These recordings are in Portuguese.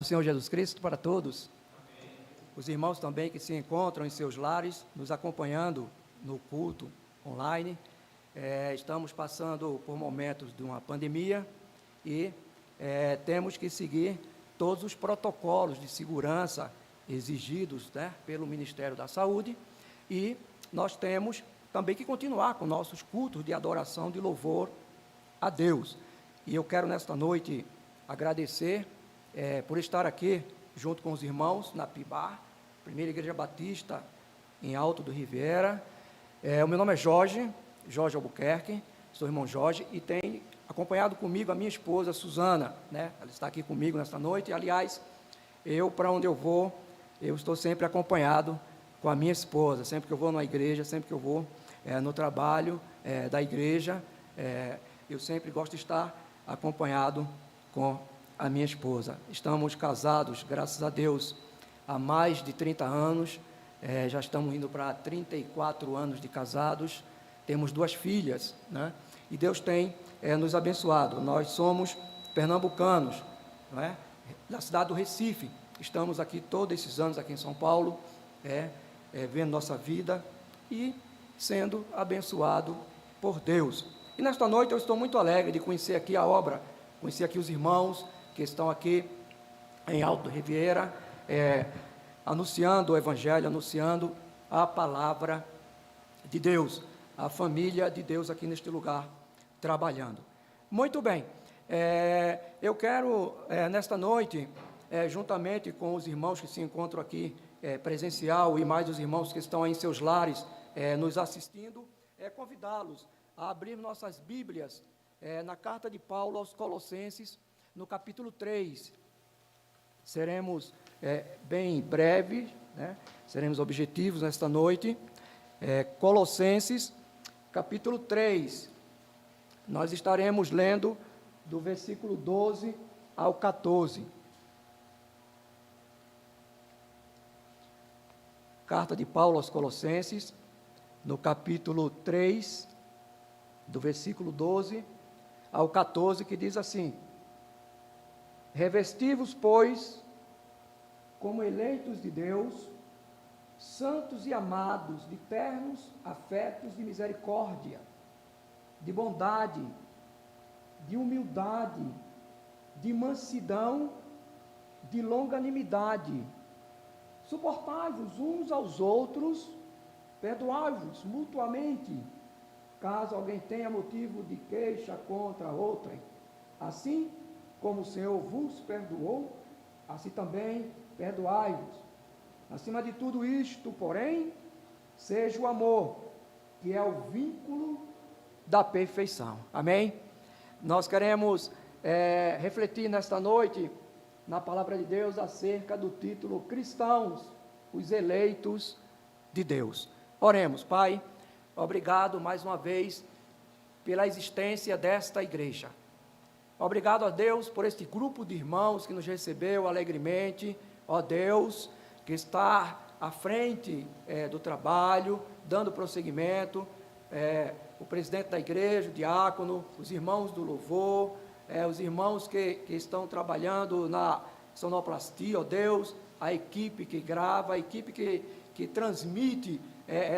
Do Senhor Jesus Cristo para todos. Amém. Os irmãos também que se encontram em seus lares, nos acompanhando no culto online. Estamos passando por momentos de uma pandemia e temos que seguir todos os protocolos de segurança exigidos, pelo Ministério da Saúde, e nós temos também que continuar com nossos cultos de adoração, de louvor a Deus. E eu quero nesta noite agradecer por estar aqui junto com os irmãos na PIBAR, Primeira Igreja Batista em Alto do Riviera. O meu nome é Jorge Albuquerque, sou irmão Jorge, e tem acompanhado comigo a minha esposa Suzana, ela está aqui comigo nesta noite. Aliás, para onde eu vou, eu estou sempre acompanhado com a minha esposa, sempre que eu vou na igreja, sempre que eu vou no trabalho da igreja, eu sempre gosto de estar acompanhado com a minha esposa. Estamos casados, graças a Deus, há mais de 30 anos, já estamos indo para 34 anos de casados, temos 2 filhas, e Deus tem nos abençoado. Nós somos pernambucanos, da cidade do Recife, estamos aqui todos esses anos aqui em São Paulo, vendo nossa vida e sendo abençoado por Deus. E nesta noite eu estou muito alegre de conhecer aqui a obra, conhecer aqui os irmãos que estão aqui em Alto do Riviera, anunciando o Evangelho, anunciando a palavra de Deus, a família de Deus aqui neste lugar, trabalhando. Muito bem, eu quero, nesta noite, juntamente com os irmãos que se encontram aqui, presencial, e mais os irmãos que estão aí em seus lares, nos assistindo, convidá-los a abrir nossas Bíblias, na carta de Paulo aos Colossenses, no capítulo 3, seremos bem breves, seremos objetivos nesta noite. Colossenses, capítulo 3, nós estaremos lendo do versículo 12 ao 14. Carta de Paulo aos Colossenses, no capítulo 3, do versículo 12 ao 14, que diz assim: Revesti-vos, pois, como eleitos de Deus, santos e amados, de ternos afetos de misericórdia, de bondade, de humildade, de mansidão, de longanimidade. Suportai-vos uns aos outros, perdoai-vos mutuamente, caso alguém tenha motivo de queixa contra outrem. Assim como o Senhor vos perdoou, assim também perdoai-vos. Acima de tudo isto, porém, seja o amor, que é o vínculo da perfeição. Amém? Nós queremos refletir nesta noite, na palavra de Deus, acerca do título Cristãos, os eleitos de Deus. Oremos. Pai, obrigado mais uma vez pela existência desta igreja. Obrigado a Deus por este grupo de irmãos que nos recebeu alegremente, ó Deus, que está à frente do trabalho, dando prosseguimento, o presidente da igreja, o diácono, os irmãos do louvor, os irmãos que estão trabalhando na sonoplastia, ó Deus, a equipe que grava, a equipe que transmite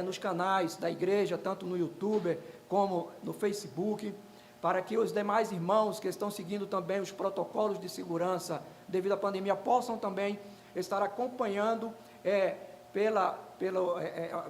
nos canais da igreja, tanto no YouTube como no Facebook, para que os demais irmãos que estão seguindo também os protocolos de segurança devido à pandemia possam também estar acompanhando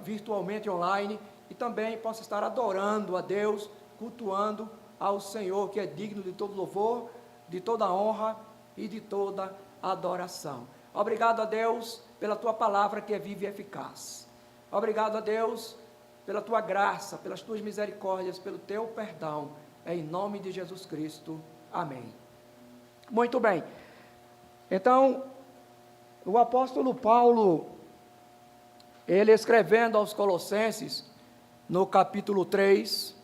virtualmente online, e também possam estar adorando a Deus, cultuando ao Senhor, que é digno de todo louvor, de toda honra e de toda adoração. Obrigado a Deus pela Tua palavra que é viva e eficaz. Obrigado a Deus pela Tua graça, pelas Tuas misericórdias, pelo Teu perdão. Em nome de Jesus Cristo. Amém. Muito bem. Então, o apóstolo Paulo, ele escrevendo aos Colossenses, no capítulo 3,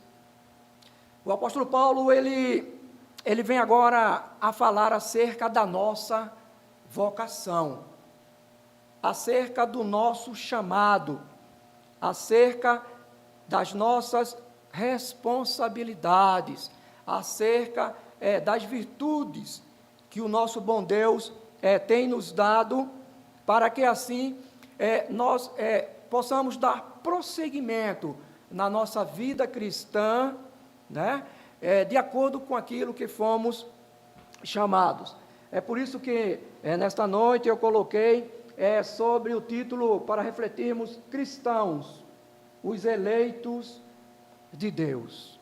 o apóstolo Paulo, ele vem agora a falar acerca da nossa vocação, acerca do nosso chamado, acerca das nossas responsabilidades, acerca das virtudes que o nosso bom Deus tem nos dado, para que assim nós possamos dar prosseguimento na nossa vida cristã, né, de acordo com aquilo que fomos chamados. É por isso que nesta noite eu coloquei sobre o título para refletirmos: cristãos, os eleitos de Deus.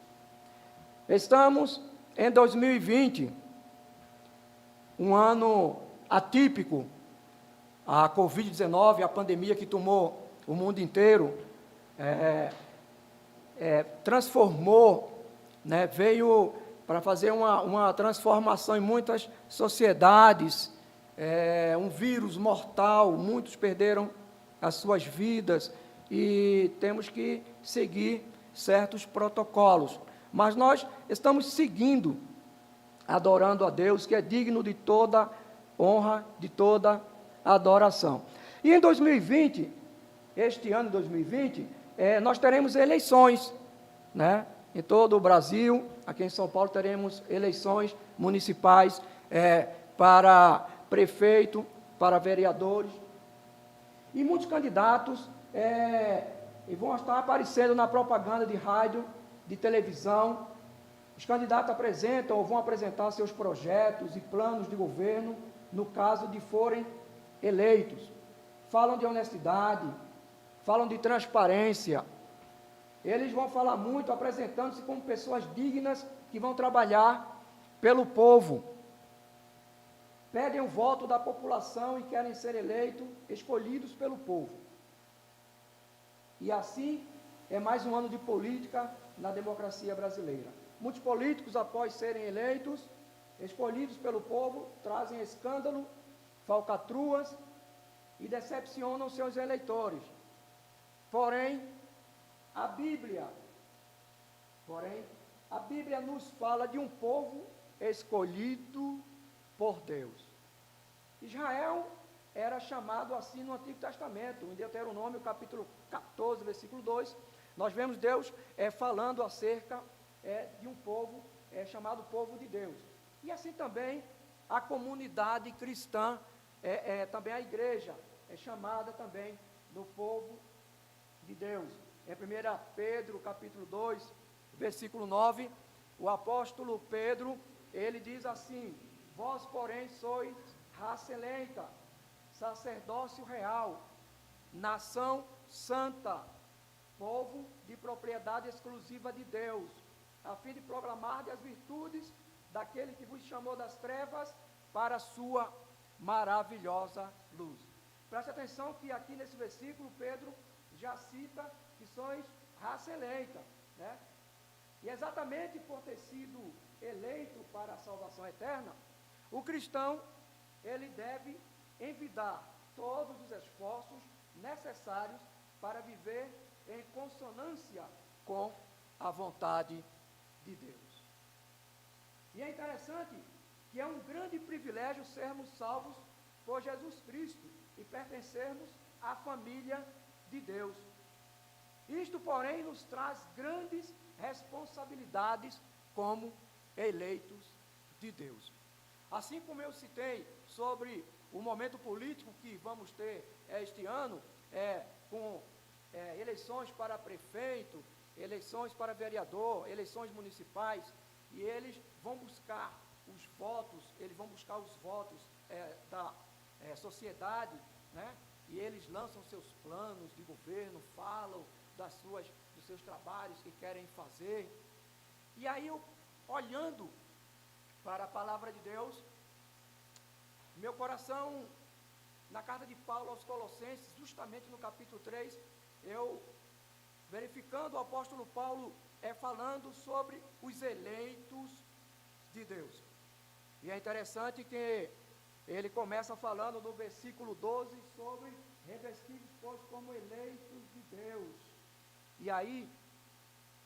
Estamos em 2020, um ano atípico. A Covid-19, a pandemia que tomou o mundo inteiro, transformou, né, veio para fazer uma transformação em muitas sociedades, um vírus mortal, muitos perderam as suas vidas e temos que seguir certos protocolos. Mas nós estamos seguindo, adorando a Deus, que é digno de toda honra, de toda adoração. E em 2020, este ano de 2020, nós teremos eleições, né? Em todo o Brasil, aqui em São Paulo, teremos eleições municipais para prefeito, para vereadores, e muitos candidatos vão estar aparecendo na propaganda de rádio, de televisão. Os candidatos apresentam ou vão apresentar seus projetos e planos de governo, no caso de forem eleitos. Falam de honestidade, falam de transparência. Eles vão falar muito, apresentando-se como pessoas dignas que vão trabalhar pelo povo. Pedem o voto da população e querem ser eleitos, escolhidos pelo povo. E assim é mais um ano de política na democracia brasileira. Muitos políticos, após serem eleitos, escolhidos pelo povo, trazem escândalo, falcatruas e decepcionam seus eleitores. Porém, a Bíblia nos fala de um povo escolhido por Deus. Israel era chamado assim no Antigo Testamento, em Deuteronômio capítulo 14, versículo 2, nós vemos Deus falando acerca de um povo chamado povo de Deus. E assim também a comunidade cristã, também a igreja, é chamada também do povo de Deus. Em 1 Pedro capítulo 2, versículo 9, o apóstolo Pedro, ele diz assim: vós, porém, sois raça eleita, sacerdócio real, nação santa, povo de propriedade exclusiva de Deus, a fim de proclamar as virtudes daquele que vos chamou das trevas para a sua maravilhosa luz. Preste atenção que aqui nesse versículo Pedro já cita que sois raça eleita, né? E exatamente por ter sido eleito para a salvação eterna, o cristão, ele deve envidar todos os esforços necessários para viver em consonância com a vontade de Deus. E é interessante que é um grande privilégio sermos salvos por Jesus Cristo e pertencermos à família de Deus. Isto, porém, nos traz grandes responsabilidades como eleitos de Deus. Assim como eu citei sobre o momento político que vamos ter este ano, com eleições para prefeito, eleições para vereador, eleições municipais, e eles vão buscar os votos, da sociedade, né? E eles lançam seus planos de governo, falam dos seus trabalhos que querem fazer. E aí eu, olhando para a palavra de Deus, meu coração, na carta de Paulo aos Colossenses, justamente no capítulo 3, eu, verificando o apóstolo Paulo falando sobre os eleitos de Deus. E é interessante que ele começa falando no versículo 12 sobre revestidos, pois, como eleitos de Deus. E aí,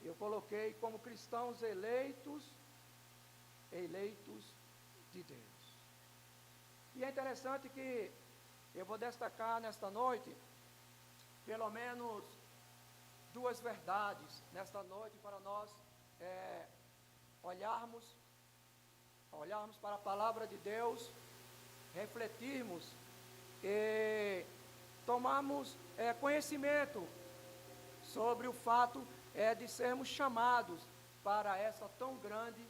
eu coloquei como cristãos eleitos de Deus. E é interessante que eu vou destacar nesta noite, pelo menos duas verdades nesta noite para nós olharmos para a palavra de Deus refletirmos e tomarmos conhecimento sobre o fato de sermos chamados para essa tão grande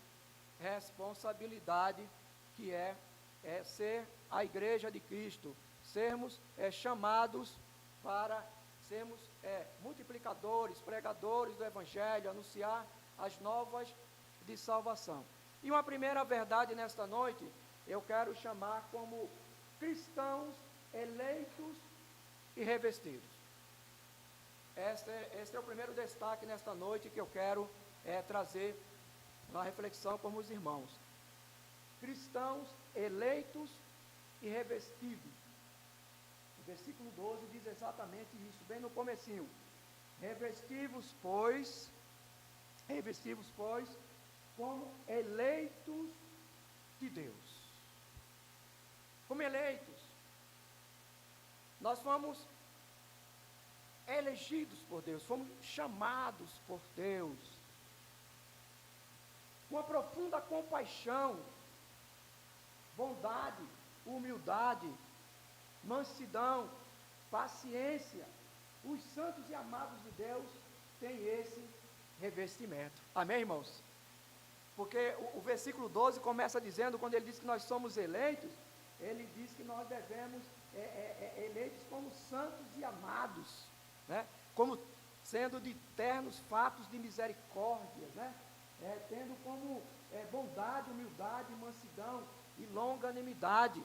responsabilidade que é ser a Igreja de Cristo, sermos chamados para sermos multiplicadores, pregadores do Evangelho, anunciar as novas de salvação. E uma primeira verdade nesta noite, eu quero chamar como cristãos eleitos e revestidos. Este é o primeiro destaque nesta noite que eu quero trazer na reflexão com os irmãos. Cristãos eleitos e revestidos. O versículo 12 diz exatamente isso, bem no comecinho. Revestivos, pois, como eleitos de Deus. Como eleitos. Nós fomos elegidos por Deus, fomos chamados por Deus. Uma profunda compaixão, bondade, humildade, mansidão, paciência. Os santos e amados de Deus têm esse revestimento. Amém, irmãos? Porque o versículo 12 começa dizendo, quando ele diz que nós somos eleitos, ele diz que nós devemos eleitos como santos e amados, né? Como sendo de ternos fatos de misericórdia, né? Tendo como bondade, humildade, mansidão e longanimidade.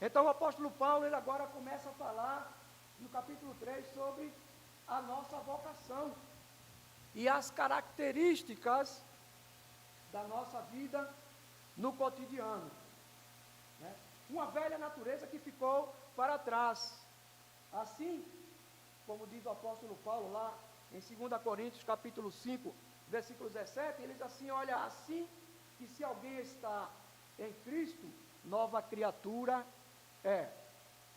Então o apóstolo Paulo, ele agora começa a falar no capítulo 3 sobre a nossa vocação e as características da nossa vida no cotidiano, né? Uma velha natureza que ficou para trás. Assim, como diz o apóstolo Paulo lá em 2 Coríntios capítulo 5, versículo 17, ele diz assim, olha, assim que se alguém está em Cristo, nova criatura é,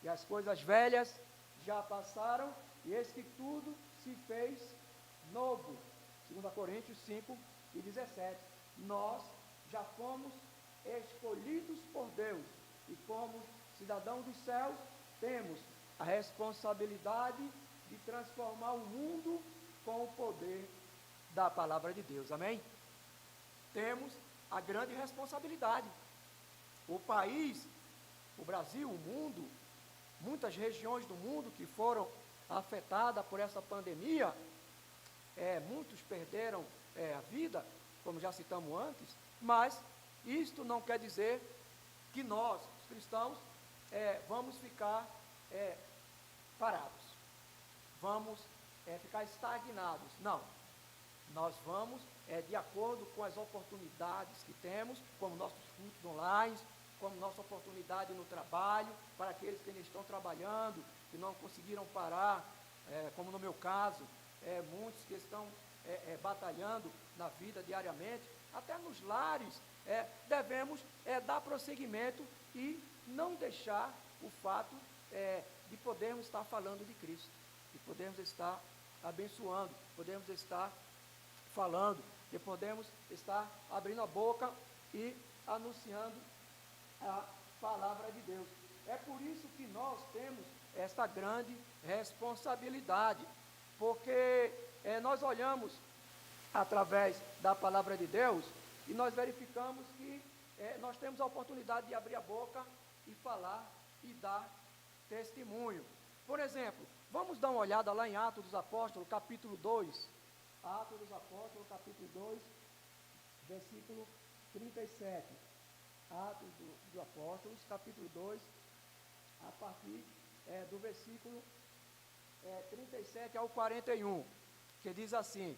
e as coisas velhas já passaram, e eis que tudo se fez novo. 2 Coríntios 5 e 17, nós já fomos escolhidos por Deus, e como cidadãos dos céus, temos a responsabilidade de transformar o mundo com o poder da palavra de Deus, amém? Temos a grande responsabilidade. O país, o Brasil, o mundo, muitas regiões do mundo que foram afetadas por essa pandemia, muitos perderam a vida, como já citamos antes, mas isto não quer dizer que nós, os cristãos, vamos ficar parados, vamos ficar estagnados. Não, nós vamos, de acordo com as oportunidades que temos, como nossos cultos online, como nossa oportunidade no trabalho, para aqueles que ainda estão trabalhando, que não conseguiram parar, como no meu caso, muitos que estão batalhando na vida diariamente, até nos lares, devemos dar prosseguimento e não deixar o fato de podermos estar falando de Cristo, de podermos estar abençoando, podemos estar falando, de podemos estar abrindo a boca e anunciando a palavra de Deus. É por isso que nós temos esta grande responsabilidade, porque nós olhamos através da palavra de Deus e nós verificamos que nós temos a oportunidade de abrir a boca e falar e dar testemunho. Por exemplo, vamos dar uma olhada lá em Atos dos Apóstolos, capítulo 2. Atos dos Apóstolos, capítulo 2, versículo 37. Atos dos Apóstolos, capítulo 2, a partir do versículo 37 ao 41, que diz assim: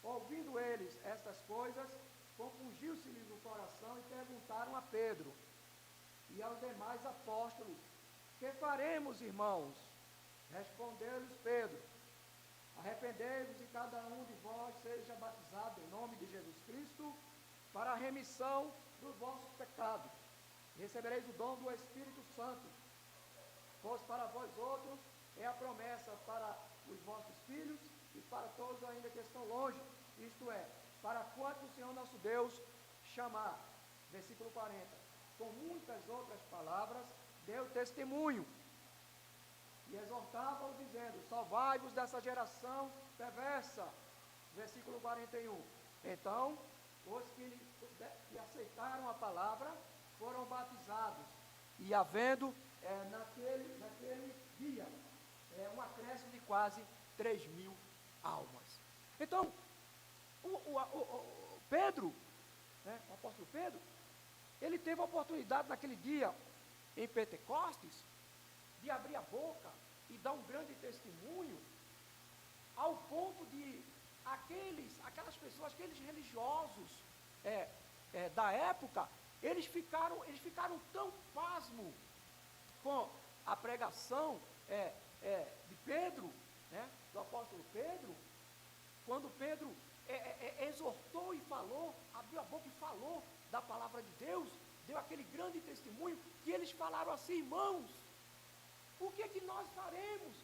ouvindo eles estas coisas, compungiu-se-lhes o coração e perguntaram a Pedro e aos demais apóstolos: que faremos, irmãos? Respondeu-lhes Pedro: arrependei-vos e cada um de vós seja batizado em nome de Jesus Cristo para a remissão dos vossos pecados. Recebereis o dom do Espírito Santo, pois para vós outros é a promessa para os vossos filhos e para todos ainda que estão longe, isto é, para quanto o Senhor nosso Deus chamar. Versículo 40. com muitas outras palavras, deu testemunho e exortava-os dizendo: salvai-vos dessa geração perversa. Versículo 41. Então, os que aceitaram a palavra foram batizados, e havendo naquele dia um acréscimo de quase 3.000 almas. Então, Pedro, o apóstolo Pedro, ele teve a oportunidade naquele dia, em Pentecostes, de abrir a boca e dar um grande testemunho, ao ponto de aquelas pessoas, aqueles religiosos da época, eles ficaram tão pasmos com a pregação de Pedro, do apóstolo Pedro, quando Pedro exortou e falou, abriu a boca e falou da palavra de Deus, deu aquele grande testemunho, que eles falaram assim: irmãos, o que é que nós faremos?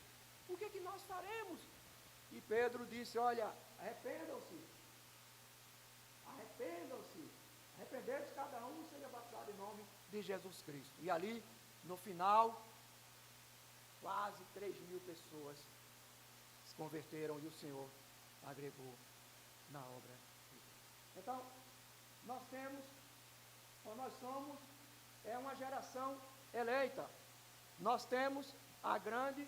O que é que nós faremos? E Pedro disse: olha, arrependam-se, arrependam-se cada um e seja batizado em nome de Jesus Cristo. E ali, no final, quase 3.000 pessoas se converteram e o Senhor agregou na obra de Deus. Então, nós somos uma geração eleita. Nós temos a grande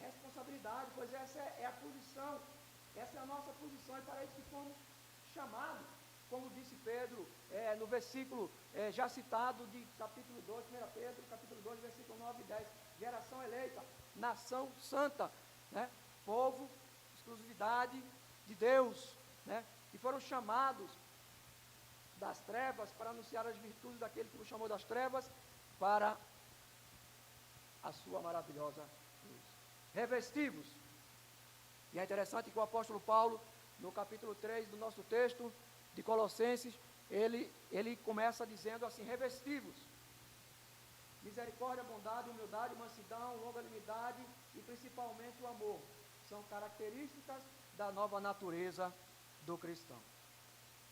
responsabilidade, pois essa é a posição, essa é a nossa posição, e para isso que fomos chamados, como disse Pedro, no versículo já citado de capítulo 2, 1 Pedro, capítulo 2, versículo 9 e 10, geração eleita, nação santa, povo, exclusividade de Deus, que foram chamados das trevas para anunciar as virtudes daquele que nos chamou das trevas para a sua maravilhosa luz. Revestivos. E é interessante que o apóstolo Paulo, no capítulo 3 do nosso texto de Colossenses, ele começa dizendo assim: revestivos, misericórdia, bondade, humildade, mansidão, longanimidade e principalmente o amor, são características da nova natureza do cristão.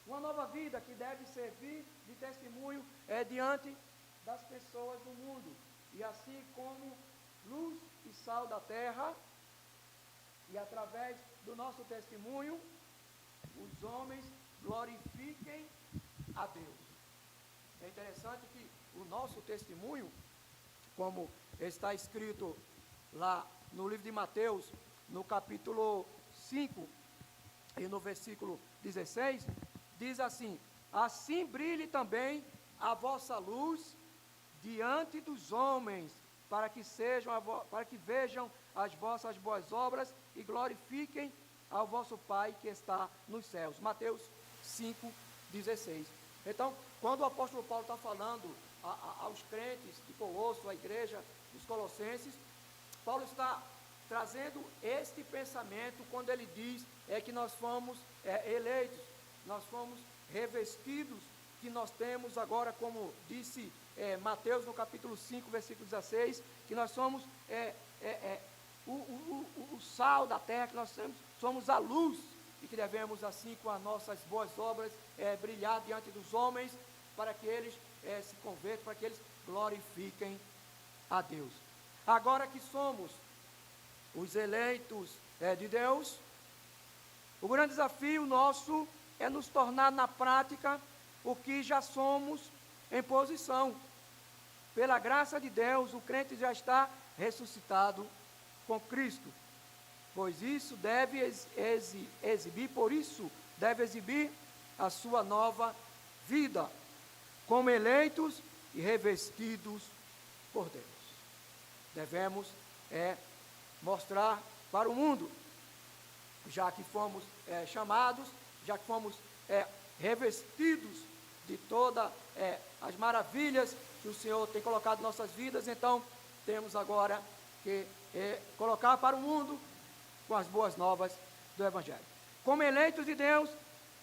Uma nova vida que deve servir de testemunho diante das pessoas do mundo, e assim como luz e sal da terra, e através do nosso testemunho, os homens glorifiquem a Deus. É interessante que o nosso testemunho, como está escrito lá no livro de Mateus, no capítulo 5 e no versículo 16, diz assim: assim brilhe também a vossa luz diante dos homens, para que vejam as vossas boas obras e glorifiquem ao vosso Pai que está nos céus. Mateus 5,16. Então, quando o apóstolo Paulo está falando aos crentes de Colosso, à igreja dos Colossenses, Paulo está trazendo este pensamento quando ele diz que nós fomos eleitos, nós fomos revestidos, que nós temos agora, como disse Mateus no capítulo 5, versículo 16, que nós somos o sal da terra, que nós somos a luz, e que devemos, assim, com as nossas boas obras, brilhar diante dos homens, para que eles se convertam, para que eles glorifiquem a Deus. Agora que somos os eleitos de Deus, o grande desafio nosso é nos tornar na prática o que já somos em posição. Pela graça de Deus, o crente já está ressuscitado com Cristo, pois isso deve exibir a sua nova vida, como eleitos e revestidos por Deus. Devemos mostrar para o mundo, já que fomos chamados, já que fomos revestidos de todas as maravilhas que o Senhor tem colocado em nossas vidas, então temos agora que colocar para o mundo com as boas novas do Evangelho. Como eleitos de Deus,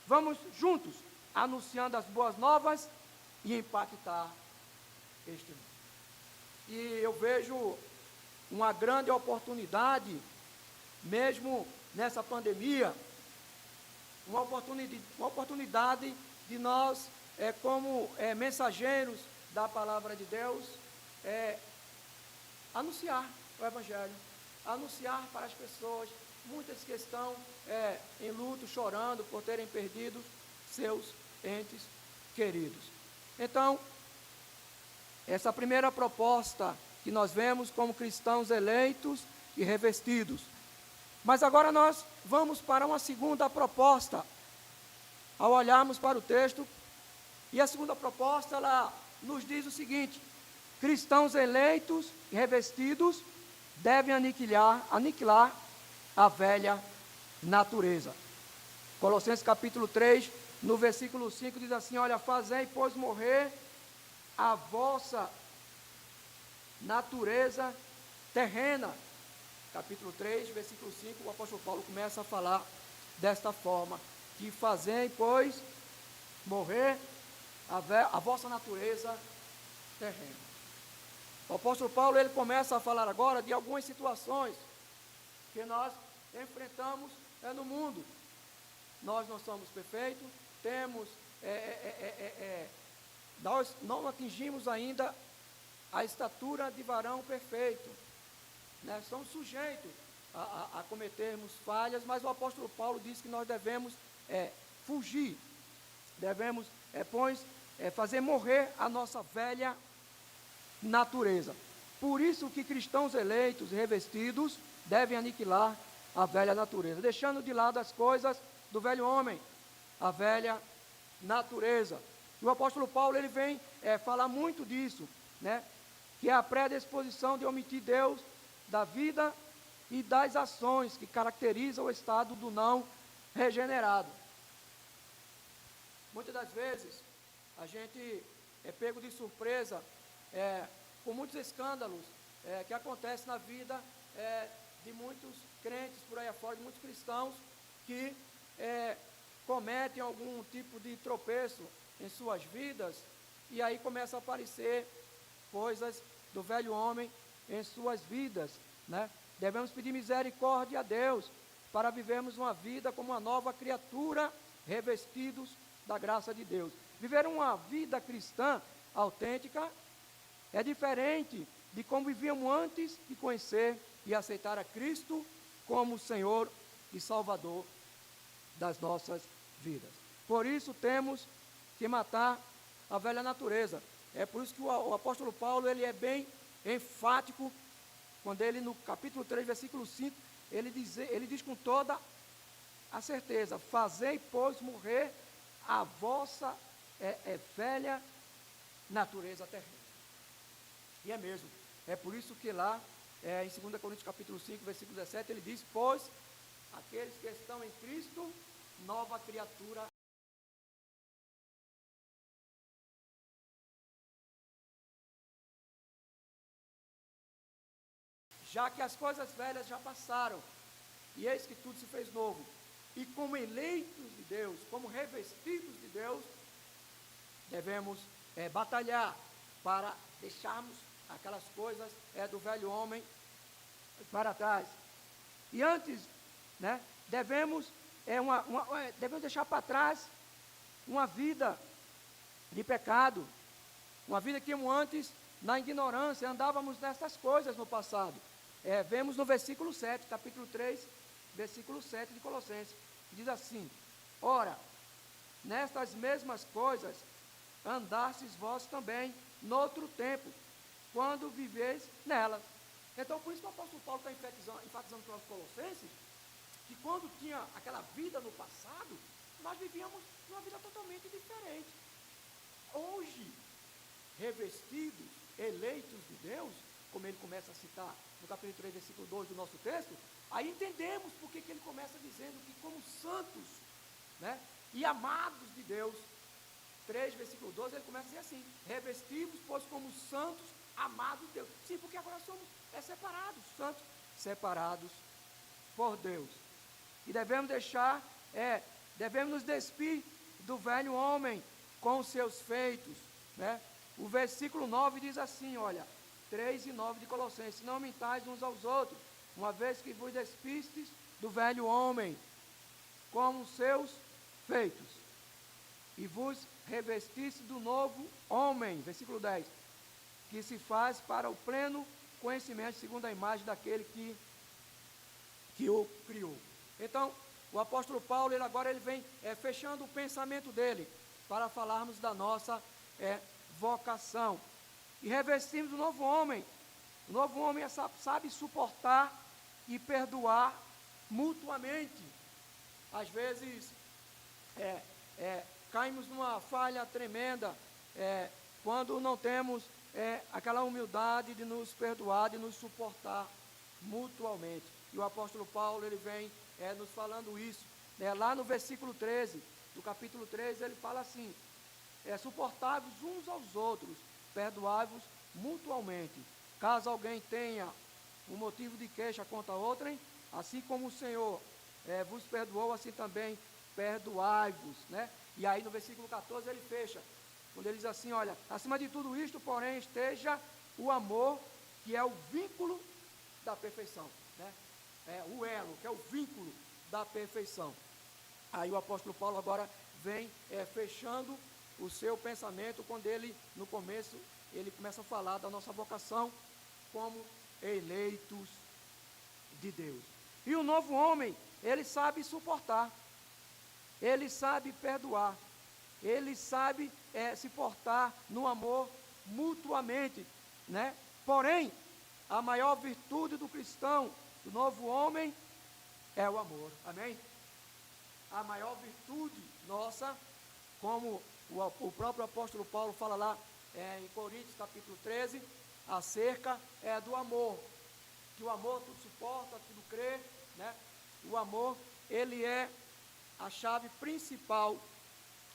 vamos juntos anunciando as boas novas e impactar este mundo. E eu vejo uma grande oportunidade, mesmo nessa pandemia, uma oportunidade de nós, como mensageiros da palavra de Deus é anunciar o Evangelho, anunciar para as pessoas, muitas que estão em luto, chorando por terem perdido seus entes queridos. Então, essa primeira proposta que nós vemos como cristãos eleitos e revestidos. Mas agora nós vamos para uma segunda proposta, ao olharmos para o texto, e a segunda proposta, ela nos diz o seguinte: cristãos eleitos e revestidos devem aniquilar a velha natureza. Colossenses capítulo 3, no versículo 5, diz assim: olha, fazei, pois, morrer a vossa natureza terrena. Capítulo 3, versículo 5, o apóstolo Paulo começa a falar desta forma, que fazei, pois, morrer a vossa natureza terrena. O apóstolo Paulo, ele começa a falar agora de algumas situações que nós enfrentamos no mundo. Nós não somos perfeitos, nós não atingimos ainda a estatura de varão perfeito, né? Somos sujeitos a cometermos falhas, mas o apóstolo Paulo diz que nós devemos fugir, devemos, fazer morrer a nossa velha natureza. Por isso que cristãos eleitos e revestidos devem aniquilar a velha natureza, deixando de lado as coisas do velho homem, a velha natureza. E o apóstolo Paulo, ele vem falar muito disso, né? Que é a predisposição de omitir Deus da vida e das ações que caracterizam o estado do não regenerado. Muitas das vezes, a gente é pego de surpresa com muitos escândalos que acontecem na vida de muitos crentes por aí afora, de muitos cristãos que cometem algum tipo de tropeço em suas vidas, e aí começam a aparecer coisas do velho homem em suas vidas, né? Devemos pedir misericórdia a Deus para vivermos uma vida como uma nova criatura, revestidos da graça de Deus. Viver uma vida cristã autêntica é diferente de como vivíamos antes de conhecer e aceitar a Cristo como Senhor e Salvador das nossas vidas. Por isso temos que matar a velha natureza. É por isso que o apóstolo Paulo, ele é bem enfático, quando ele no capítulo 3, versículo 5, ele diz com toda a certeza: fazei, pois, morrer a vossa velha natureza terrena. E é mesmo, é por isso que lá, em 2 Coríntios capítulo 5, versículo 17, ele diz: pois aqueles que estão em Cristo, nova criatura. Já que as coisas velhas já passaram, e eis que tudo se fez novo. E como eleitos de Deus, como revestidos de Deus, devemos batalhar para deixarmos aquelas coisas do velho homem para trás. E antes, né, devemos deixar para trás uma vida de pecado, uma vida que antes, na ignorância, andávamos nessas coisas no passado. Vemos no versículo 7, capítulo 3, versículo 7 de Colossenses, que diz assim: ora, nestas mesmas coisas andastes vós também noutro tempo, quando viveis nelas. Então, por isso que o apóstolo Paulo está enfatizando para os colossenses, que quando tinha aquela vida no passado, nós vivíamos uma vida totalmente diferente. Hoje, revestidos, eleitos de Deus, como ele começa a citar no capítulo 3, versículo 2 do nosso texto, aí entendemos porque que ele começa dizendo que como santos, né, e amados de Deus. 3, versículo 12, ele começa a dizer assim: revestivos, pois, como santos, amados de Deus. Sim, porque agora somos separados, santos, separados por Deus. E devemos devemos nos despir do velho homem com os seus feitos, né? O versículo 9 diz assim, olha, 3 e 9 de Colossenses: não mentais uns aos outros, uma vez que vos despistes do velho homem com os seus feitos, e vos revestir-se do novo homem, versículo 10, que se faz para o pleno conhecimento segundo a imagem daquele que o criou. Então, o apóstolo Paulo, ele vem fechando o pensamento dele, para falarmos da nossa vocação. E revestimos o novo homem. O novo homem sabe suportar e perdoar mutuamente. Às vezes, caímos numa falha tremenda, quando não temos aquela humildade de nos perdoar, de nos suportar mutuamente. E o apóstolo Paulo, ele vem nos falando isso. Lá no versículo 13, do capítulo 13, ele fala assim: suportai-vos uns aos outros, perdoai-vos mutualmente. Caso alguém tenha um motivo de queixa contra outrem, assim como o Senhor vos perdoou, assim também perdoai-vos, né? E aí no versículo 14 ele fecha, quando ele diz assim: olha, acima de tudo isto, porém, esteja o amor, que é o vínculo da perfeição, né? O elo, que é o vínculo da perfeição. Aí o apóstolo Paulo agora vem fechando o seu pensamento, quando ele, no começo, ele começa a falar da nossa vocação como eleitos de Deus. E o novo homem, ele sabe suportar, ele sabe perdoar, ele sabe se portar no amor mutuamente, né? Porém, a maior virtude do cristão, do novo homem, é o amor, amém? A maior virtude nossa, como o próprio apóstolo Paulo fala lá em Coríntios capítulo 13, acerca do amor, que o amor tudo suporta, tudo crê, né? O amor, ele é a chave principal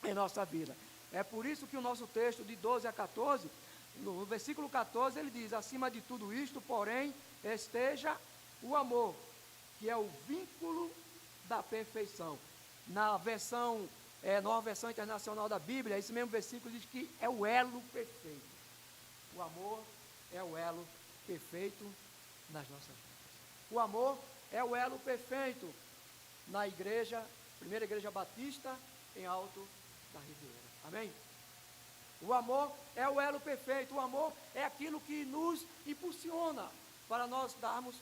em nossa vida. É por isso que o nosso texto de 12 a 14, no versículo 14, ele diz: acima de tudo isto, porém, esteja o amor, que é o vínculo da perfeição. Na versão, nova versão internacional da Bíblia, esse mesmo versículo diz que é o elo perfeito. O amor é o elo perfeito nas nossas vidas. O amor é o elo perfeito na igreja, primeira igreja batista, em Alto da Ribeira. Amém? O amor é o elo perfeito. O amor é aquilo que nos impulsiona para nós darmos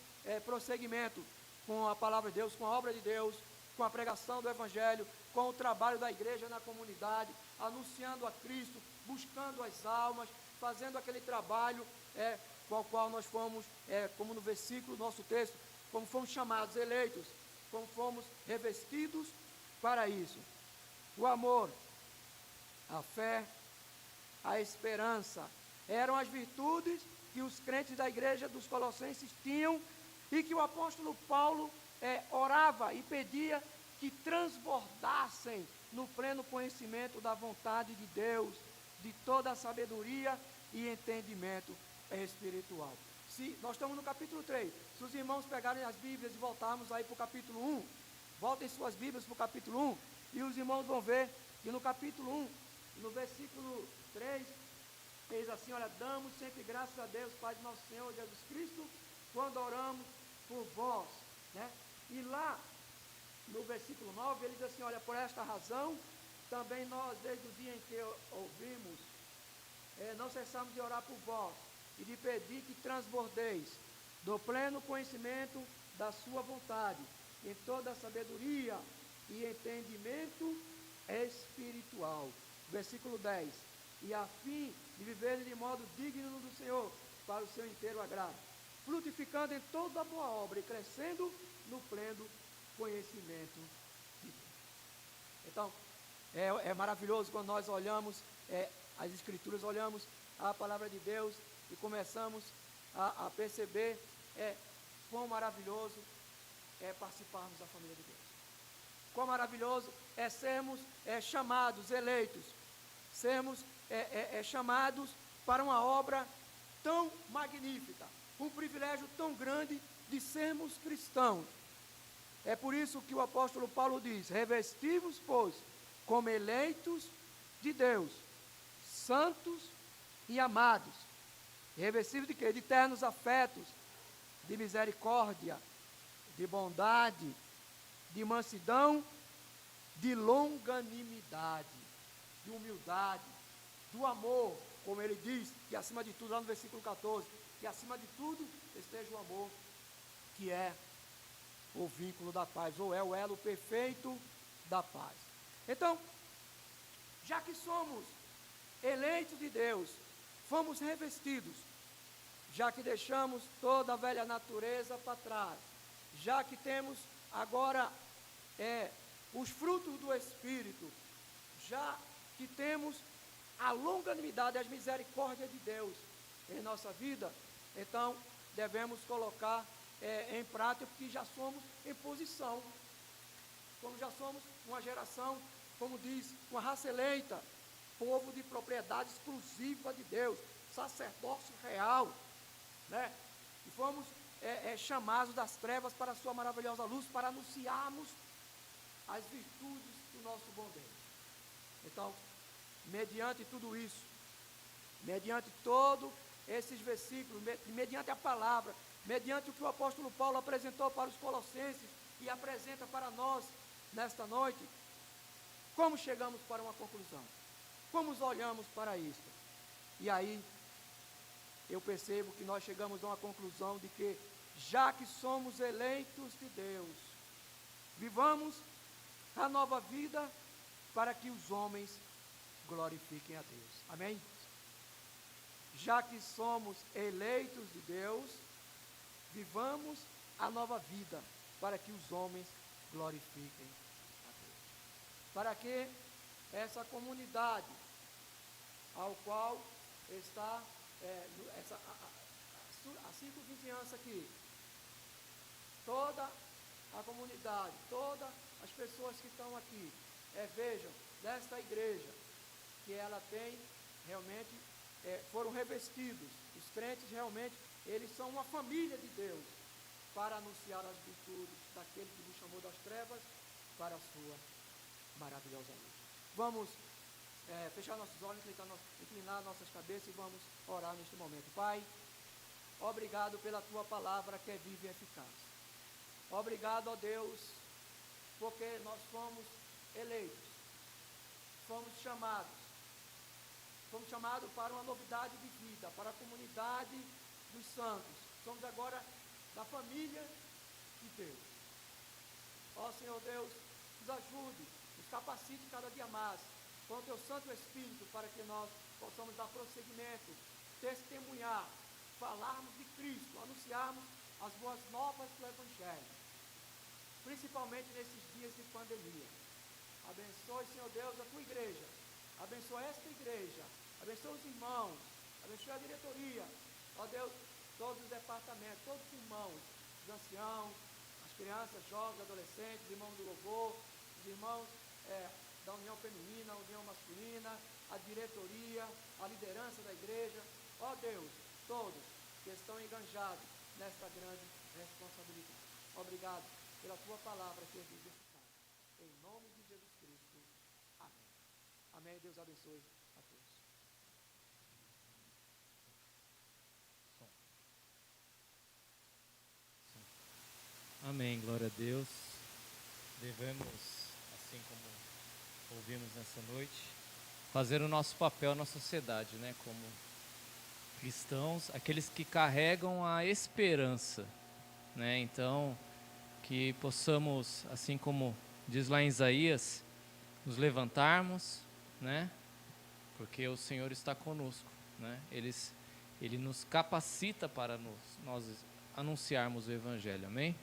prosseguimento com a palavra de Deus, com a obra de Deus, com a pregação do Evangelho, com o trabalho da igreja na comunidade, anunciando a Cristo, buscando as almas, fazendo aquele trabalho com o qual nós fomos, como no versículo do nosso texto, como fomos chamados, eleitos, como fomos revestidos para isso. O amor, a fé, a esperança, eram as virtudes que os crentes da igreja dos Colossenses tinham e que o apóstolo Paulo orava e pedia que transbordassem no pleno conhecimento da vontade de Deus, de toda a sabedoria e entendimento espiritual. Se nós estamos no capítulo 3, se os irmãos pegarem as Bíblias e voltarmos aí para o capítulo 1, voltem suas Bíblias para o capítulo 1, e os irmãos vão ver que no capítulo 1, no versículo 3, diz assim: olha, damos sempre graças a Deus, Pai de nosso Senhor Jesus Cristo, quando oramos por vós, né? E lá, no versículo 9, ele diz assim: olha, por esta razão, também nós, desde o dia em que ouvimos, não cessamos de orar por vós, e de pedir que transbordeis do pleno conhecimento da sua vontade, em toda a sabedoria e entendimento espiritual. Versículo 10, e a fim de viverem de modo digno do Senhor, para o seu inteiro agrado, frutificando em toda a boa obra e crescendo no pleno conhecimento de Deus. Então, é maravilhoso quando nós olhamos as Escrituras, olhamos a palavra de Deus e começamos a perceber quão maravilhoso é participarmos da família de Deus. Quão maravilhoso é sermos chamados, eleitos, sermos chamados para uma obra tão magnífica, um privilégio tão grande de sermos cristãos. É por isso que o apóstolo Paulo diz: revesti-vos, pois, como eleitos de Deus, santos e amados, revestidos de quê? De ternos afetos, de misericórdia, de bondade, de mansidão, de longanimidade. de humildade, do amor, como ele diz, que acima de tudo, lá no versículo 14, que acima de tudo esteja o amor, que é o vínculo da paz, ou é o elo perfeito da paz. Então, já que somos eleitos de Deus, fomos revestidos, já que deixamos toda a velha natureza para trás, já que temos agora os frutos do Espírito, já que temos a longanimidade e as misericórdias de Deus em nossa vida, então devemos colocar em prática, porque já somos em posição, como já somos uma geração, como diz, uma raça eleita, povo de propriedade exclusiva de Deus, sacerdócio real, né? E fomos chamados das trevas para a sua maravilhosa luz, para anunciarmos as virtudes do nosso bom Deus. Então, mediante tudo isso, mediante todos esses versículos, mediante a palavra, mediante o que o apóstolo Paulo apresentou para os colossenses e apresenta para nós nesta noite, como chegamos para uma conclusão? Como olhamos para isso? E aí, eu percebo que nós chegamos a uma conclusão de que, já que somos eleitos de Deus, vivamos a nova vida para que os homens glorifiquem a Deus. Amém? Já que somos eleitos de Deus, vivamos a nova vida para que os homens glorifiquem a Deus. Para que essa comunidade ao qual está a circunvizinhança aqui, toda a comunidade, todas as pessoas que estão aqui, vejam desta igreja, que ela tem realmente, foram revestidos, os crentes realmente, eles são uma família de Deus, para anunciar as virtudes daquele que nos chamou das trevas para a sua maravilhosa luz. Vamos fechar nossos olhos, inclinar nossas cabeças e vamos orar neste momento. Pai, obrigado pela tua palavra que é viva e eficaz. Obrigado, ó Deus, porque nós fomos eleitos, fomos chamados para uma novidade de vida, para a comunidade dos santos. Somos agora da família de Deus. Ó Senhor Deus, nos ajude, nos capacite cada dia mais com o teu Santo Espírito, para que nós possamos dar prosseguimento, testemunhar, falarmos de Cristo, anunciarmos as boas novas do Evangelho, principalmente nesses dias de pandemia. Abençoe, Senhor Deus, a tua igreja, abençoe esta igreja, abençoe os irmãos, abençoe a diretoria, ó Deus, todos os departamentos, todos os irmãos, os anciãos, as crianças, jovens, adolescentes, irmãos do louvor, os irmãos da união feminina, a união masculina, a diretoria, a liderança da igreja, ó Deus, todos que estão enganjados nesta grande responsabilidade. Obrigado pela tua palavra que é viva e eficaz. Em nome de Jesus Cristo. Amém. Amém. Deus abençoe a todos. Amém, glória a Deus. Devemos, assim como ouvimos nessa noite, fazer o nosso papel na sociedade, né? Como cristãos, aqueles que carregam a esperança, né? Então, que possamos, assim como diz lá em Isaías, nos levantarmos, né? Porque o Senhor está conosco, né? Ele nos capacita para nós anunciarmos o Evangelho, amém?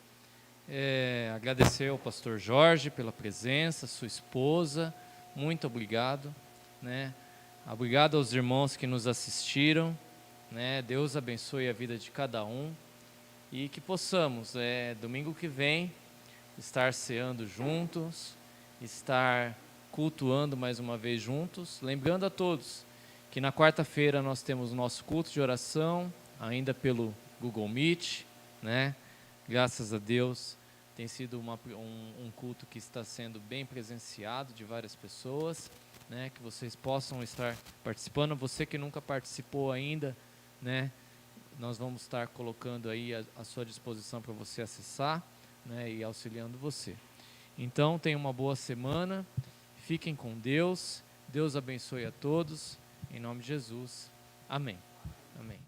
Agradecer ao pastor Jorge pela presença, sua esposa, muito obrigado, né? Obrigado aos irmãos que nos assistiram, né? Deus abençoe a vida de cada um e que possamos, domingo que vem, estar ceando juntos, estar cultuando mais uma vez juntos, lembrando a todos que na quarta-feira nós temos o nosso culto de oração, ainda pelo Google Meet, né? Graças a Deus, tem sido um culto que está sendo bem presenciado de várias pessoas, né? Que vocês possam estar participando. Você que nunca participou ainda, né? Nós vamos estar colocando aí à sua disposição para você acessar, né? E auxiliando você. Então, tenham uma boa semana, fiquem com Deus, Deus abençoe a todos, em nome de Jesus. Amém. Amém.